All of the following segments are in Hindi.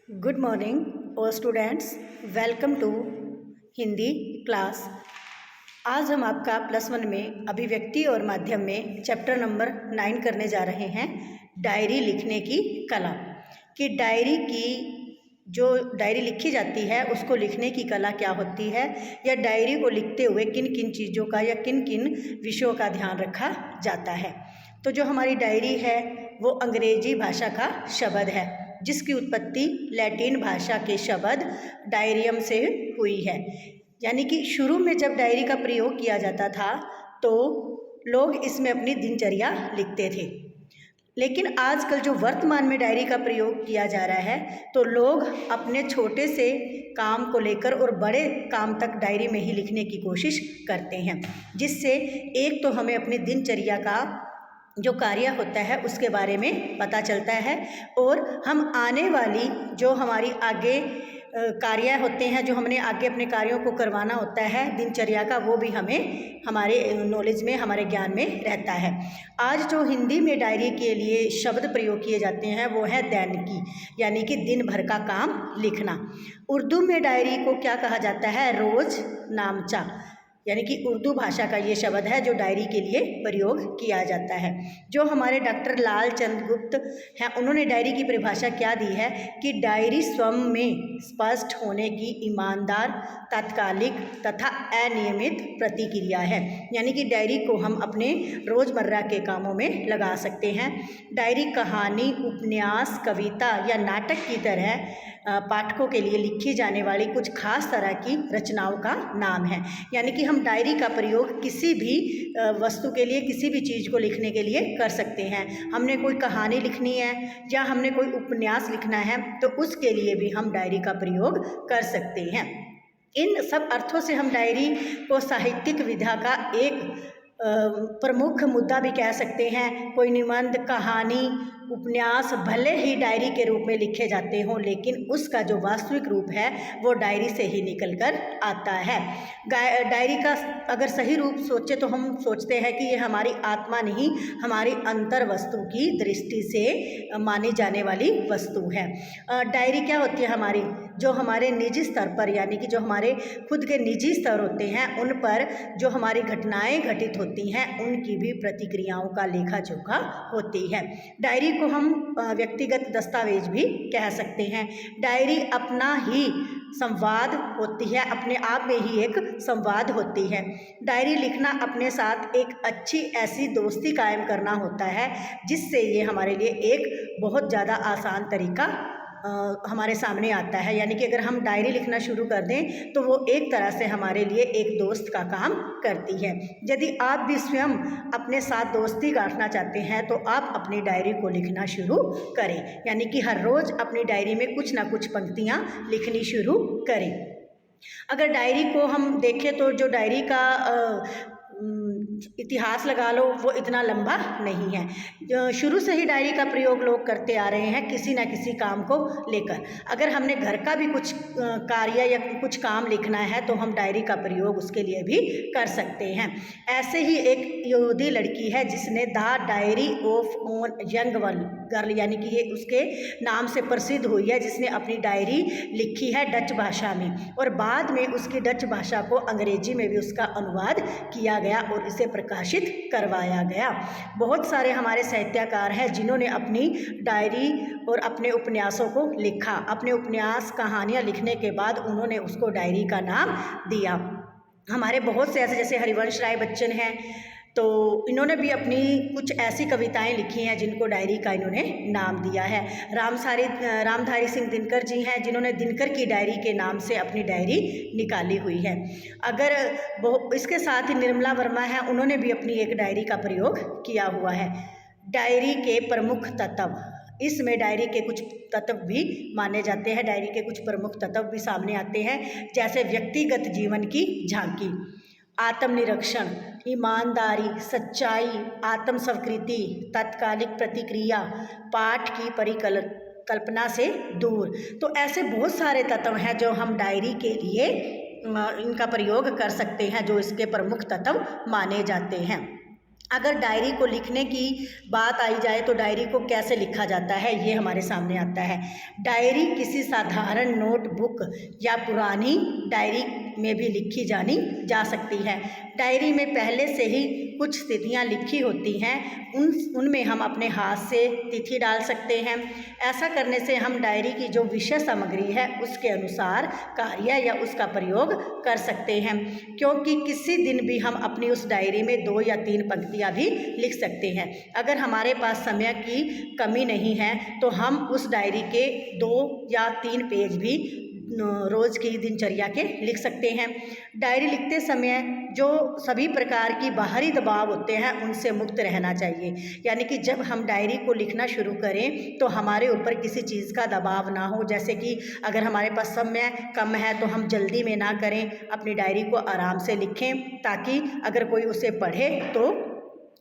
Good morning, all students. Welcome to Hindi class. आज हम आपका +1 में अभिव्यक्ति और माध्यम में चैप्टर नंबर 9 करने जा रहे हैं, डायरी लिखने की कला। कि जो डायरी लिखी जाती है उसको लिखने की कला क्या होती है, या डायरी को लिखते हुए किन किन चीज़ों का या किन किन विषयों का ध्यान रखा जाता है। तो जो हमारी डायरी है वो अंग्रेजी भाषा का शब्द है, जिसकी उत्पत्ति लैटिन भाषा के शब्द डायरियम से हुई है। यानी कि शुरू में जब डायरी का प्रयोग किया जाता था तो लोग इसमें अपनी दिनचर्या लिखते थे, लेकिन आजकल जो वर्तमान में डायरी का प्रयोग किया जा रहा है तो लोग अपने छोटे से काम को लेकर और बड़े काम तक डायरी में ही लिखने की कोशिश करते हैं, जिससे एक तो हमें अपनी दिनचर्या का जो कार्य होता है उसके बारे में पता चलता है, और हम आने वाली जो हमारी आगे कार्य होते हैं, जो हमने आगे अपने कार्यों को करवाना होता है दिनचर्या का, वो भी हमें हमारे नॉलेज में, हमारे ज्ञान में रहता है। आज जो हिंदी में डायरी के लिए शब्द प्रयोग किए जाते हैं वो है दैनिकी, यानी कि दिन भर का काम लिखना। उर्दू में डायरी को क्या कहा जाता है? रोज़ नामचा, यानी कि उर्दू भाषा का ये शब्द है जो डायरी के लिए प्रयोग किया जाता है। जो हमारे डॉक्टर लालचंद गुप्त हैं, उन्होंने डायरी की परिभाषा क्या दी है कि डायरी स्वयं में स्पष्ट होने की ईमानदार, तात्कालिक तथा अनियमित प्रतिक्रिया है। यानी कि डायरी को हम अपने रोज़मर्रा के कामों में लगा सकते हैं। डायरी कहानी, उपन्यास, कविता या नाटक की तरह पाठकों के लिए लिखी जाने वाली कुछ खास तरह की रचनाओं का नाम है। यानी कि हम डायरी का प्रयोग किसी भी वस्तु के लिए, किसी भी चीज़ को लिखने के लिए कर सकते हैं। हमने कोई कहानी लिखनी है या हमने कोई उपन्यास लिखना है तो उसके लिए भी हम डायरी का प्रयोग कर सकते हैं। इन सब अर्थों से हम डायरी को साहित्यिक विधा का एक प्रमुख मुद्दा भी कह सकते हैं। कोई निबंध, कहानी, उपन्यास भले ही डायरी के रूप में लिखे जाते हों, लेकिन उसका जो वास्तविक रूप है वो डायरी से ही निकल कर आता है। डायरी का अगर सही रूप सोचे तो हम सोचते हैं कि ये हमारी आत्मा नहीं, हमारी अंतर वस्तु की दृष्टि से मानी जाने वाली वस्तु है। डायरी क्या होती है? हमारी जो हमारे निजी स्तर पर, यानी कि जो हमारे खुद के निजी स्तर होते हैं उन पर जो हमारी घटनाएं घटित होती हैं उनकी भी प्रतिक्रियाओं का लेखा जोखा होती है। डायरी को हम व्यक्तिगत दस्तावेज भी कह सकते हैं। डायरी अपना ही संवाद होती है, अपने आप में ही एक संवाद होती है। डायरी लिखना अपने साथ एक अच्छी ऐसी दोस्ती कायम करना होता है, जिससे ये हमारे लिए एक बहुत ज़्यादा आसान तरीका हमारे सामने आता है। यानी कि अगर हम डायरी लिखना शुरू कर दें तो वो एक तरह से हमारे लिए एक दोस्त का काम करती है। यदि आप भी स्वयं अपने साथ दोस्ती गांठना चाहते हैं तो आप अपनी डायरी को लिखना शुरू करें, यानी कि हर रोज़ अपनी डायरी में कुछ ना कुछ पंक्तियाँ लिखनी शुरू करें। अगर डायरी को हम देखें तो जो डायरी का इतिहास लगा लो वो इतना लंबा नहीं है। शुरू से ही डायरी का प्रयोग लोग करते आ रहे हैं किसी न किसी काम को लेकर। अगर हमने घर का भी कुछ कार्य या कुछ काम लिखना है तो हम डायरी का प्रयोग उसके लिए भी कर सकते हैं। ऐसे ही एक यहूदी लड़की है जिसने the diary of on young girl, यानी कि ये उसके नाम से प्रसिद्ध हुई है, जिसने अपनी डायरी लिखी है डच भाषा में, और बाद में उसकी डच भाषा को अंग्रेजी में भी उसका अनुवाद किया गया और इसे प्रकाशित करवाया गया। बहुत सारे हमारे साहित्यकार हैं जिन्होंने अपनी डायरी और अपने उपन्यासों को लिखा। अपने उपन्यास, कहानियाँ लिखने के बाद उन्होंने उसको डायरी का नाम दिया। हमारे बहुत से ऐसे, जैसे हरिवंश राय बच्चन हैं, तो इन्होंने भी अपनी कुछ ऐसी कविताएं लिखी हैं जिनको डायरी का इन्होंने नाम दिया है। रामधारी सिंह दिनकर जी हैं जिन्होंने दिनकर की डायरी के नाम से अपनी डायरी निकाली हुई है। अगर वो इसके साथ ही निर्मला वर्मा हैं, उन्होंने भी अपनी एक डायरी का प्रयोग किया हुआ है। डायरी के प्रमुख तत्व, इसमें डायरी के कुछ तत्व भी माने जाते हैं, डायरी के कुछ प्रमुख तत्व भी सामने आते हैं, जैसे व्यक्तिगत जीवन की झांकी, आत्मनिरीक्षण, ईमानदारी, सच्चाई, आत्म स्वीकृति, तात्कालिक प्रतिक्रिया, पाठ की परिकल्पना से दूर। तो ऐसे बहुत सारे तत्व हैं जो हम डायरी के लिए इनका प्रयोग कर सकते हैं, जो इसके प्रमुख तत्व माने जाते हैं। अगर डायरी को लिखने की बात आई जाए तो डायरी को कैसे लिखा जाता है ये हमारे सामने आता है। डायरी किसी साधारण नोटबुक या पुरानी डायरी में भी लिखी जानी जा सकती है। डायरी में पहले से ही कुछ तिथियां लिखी होती हैं, उनमें हम अपने हाथ से तिथि डाल सकते हैं। ऐसा करने से हम डायरी की जो विषय सामग्री है उसके अनुसार कार्य या उसका प्रयोग कर सकते हैं, क्योंकि किसी दिन भी हम अपनी उस डायरी में 2 या 3 पंक्तियां भी लिख सकते हैं। अगर हमारे पास समय की कमी नहीं है तो हम उस डायरी के 2 या 3 पेज भी रोज़ की दिनचर्या के लिख सकते हैं। डायरी लिखते समय जो सभी प्रकार की बाहरी दबाव होते हैं उनसे मुक्त रहना चाहिए, यानी कि जब हम डायरी को लिखना शुरू करें तो हमारे ऊपर किसी चीज़ का दबाव ना हो। जैसे कि अगर हमारे पास समय कम है तो हम जल्दी में ना करें, अपनी डायरी को आराम से लिखें ताकि अगर कोई उसे पढ़े तो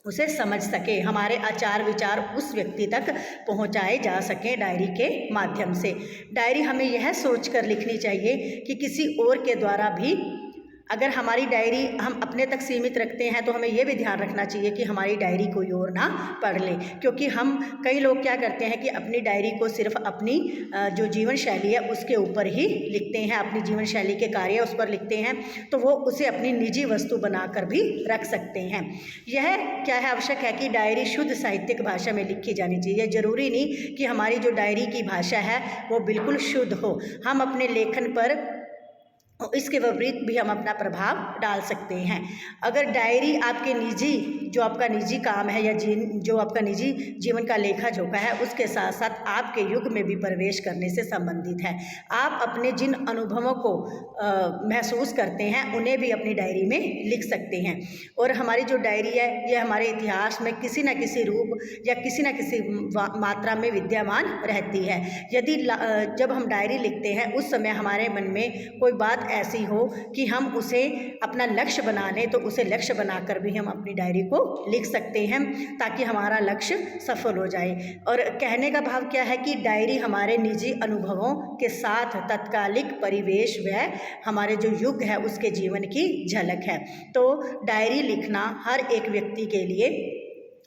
उसे समझ सके, हमारे आचार विचार उस व्यक्ति तक पहुंचाए जा सकें डायरी के माध्यम से। डायरी हमें यह सोचकर लिखनी चाहिए कि किसी और के द्वारा भी, अगर हमारी डायरी हम अपने तक सीमित रखते हैं तो हमें यह भी ध्यान रखना चाहिए कि हमारी डायरी कोई और ना पढ़ ले। क्योंकि कई लोग क्या करते हैं कि अपनी डायरी को सिर्फ अपनी जो जीवन शैली है उसके ऊपर ही लिखते हैं, अपनी जीवन शैली के कार्य उस पर लिखते हैं, तो वो उसे अपनी निजी वस्तु बनाकर भी रख सकते हैं। यह क्या है, आवश्यक है कि डायरी शुद्ध साहित्यिक भाषा में लिखी जानी चाहिए। ज़रूरी नहीं कि हमारी जो डायरी की भाषा है वो बिल्कुल शुद्ध हो, हम अपने लेखन पर इसके विपरीत भी हम अपना प्रभाव डाल सकते हैं। अगर डायरी आपके निजी, जो आपका निजी काम है या जो आपका निजी जीवन का लेखा जोखा है उसके साथ साथ आपके युग में भी प्रवेश करने से संबंधित है, आप अपने जिन अनुभवों को महसूस करते हैं उन्हें भी अपनी डायरी में लिख सकते हैं। और हमारी जो डायरी है यह हमारे इतिहास में किसी न किसी रूप या किसी न किसी मात्रा में विद्यमान रहती है। यदि जब हम डायरी लिखते हैं उस समय हमारे मन में कोई बात ऐसी हो कि हम उसे अपना लक्ष्य बना लें तो उसे लक्ष्य बनाकर भी हम अपनी डायरी को लिख सकते हैं ताकि हमारा लक्ष्य सफल हो जाए। और कहने का भाव क्या है कि डायरी हमारे निजी अनुभवों के साथ तत्कालिक परिवेश व हमारे जो युग है उसके जीवन की झलक है। तो डायरी लिखना हर एक व्यक्ति के लिए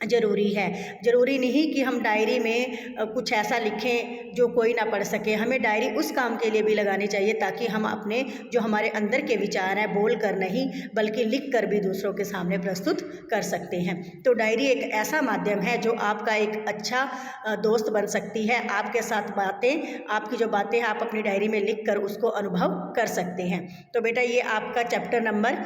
ज़रूरी है। ज़रूरी नहीं कि हम डायरी में कुछ ऐसा लिखें जो कोई ना पढ़ सके, हमें डायरी उस काम के लिए भी लगानी चाहिए ताकि हम अपने जो हमारे अंदर के विचार हैं बोल कर नहीं बल्कि लिख कर भी दूसरों के सामने प्रस्तुत कर सकते हैं। तो डायरी एक ऐसा माध्यम है जो आपका एक अच्छा दोस्त बन सकती है। आपके साथ आपकी जो बातें हैं आप अपनी डायरी में लिख कर उसको अनुभव कर सकते हैं। तो बेटा ये आपका चैप्टर नंबर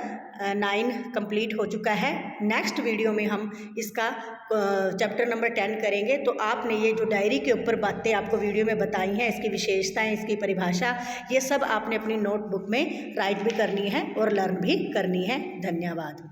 9 कंप्लीट हो चुका है। नेक्स्ट वीडियो में हम इसका चैप्टर नंबर 10 करेंगे। तो आपने ये जो डायरी के ऊपर बातें आपको वीडियो में बताई हैं, इसकी विशेषताएं, इसकी परिभाषा, ये सब आपने अपनी नोटबुक में राइट भी करनी है और लर्न भी करनी है। धन्यवाद।